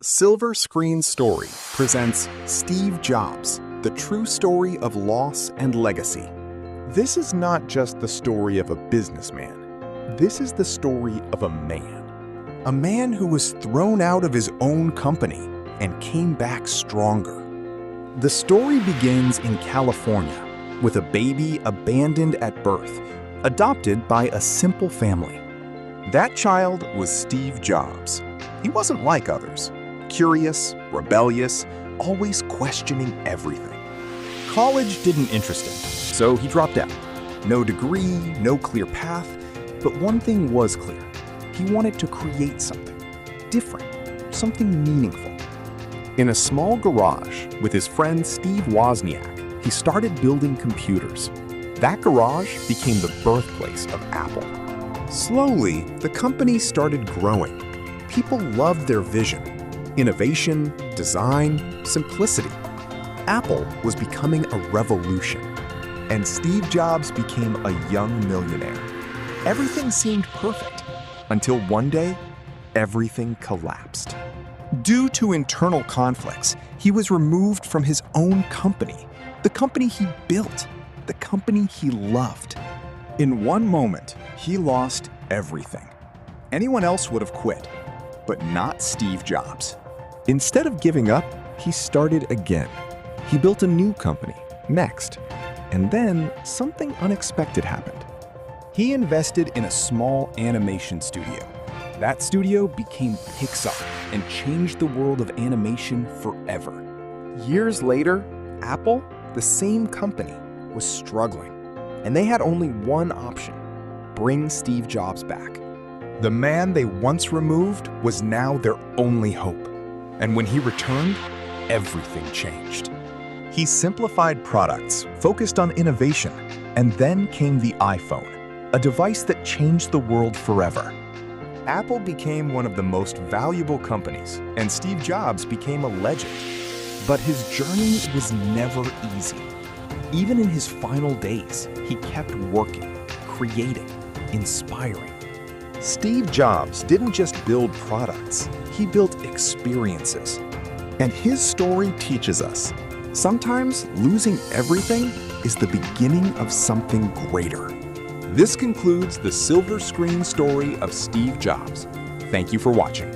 Silver Screen Story presents Steve Jobs, the true story of loss and legacy. This is not just the story of a businessman. This is the story of a man. A man who was thrown out of his own company and came back stronger. The story begins in California with a baby abandoned at birth, adopted by a simple family. That child was Steve Jobs. He wasn't like others. Curious, rebellious, always questioning everything. College didn't interest him, so he dropped out. No degree, no clear path, but one thing was clear. He wanted to create something different, something meaningful. In a small garage with his friend Steve Wozniak, he started building computers. That garage became the birthplace of Apple. Slowly, the company started growing. People loved their vision. Innovation, design, simplicity. Apple was becoming a revolution, and Steve Jobs became a young millionaire. Everything seemed perfect, until one day, everything collapsed. Due to internal conflicts, he was removed from his own company, the company he built, the company he loved. In one moment, he lost everything. Anyone else would have quit, but not Steve Jobs. Instead of giving up, he started again. He built a new company, Next. And then something unexpected happened. He invested in a small animation studio. That studio became Pixar and changed the world of animation forever. Years later, Apple, the same company, was struggling. And they had only one option: bring Steve Jobs back. The man they once removed was now their only hope. And when he returned, everything changed. He simplified products, focused on innovation, and then came the iPhone, a device that changed the world forever. Apple became one of the most valuable companies, and Steve Jobs became a legend. But his journey was never easy. Even in his final days, he kept working, creating, inspiring. Steve Jobs didn't just build products, he built experiences. And his story teaches us, sometimes losing everything is the beginning of something greater. This concludes the Silver Screen Story of Steve Jobs. Thank you for watching.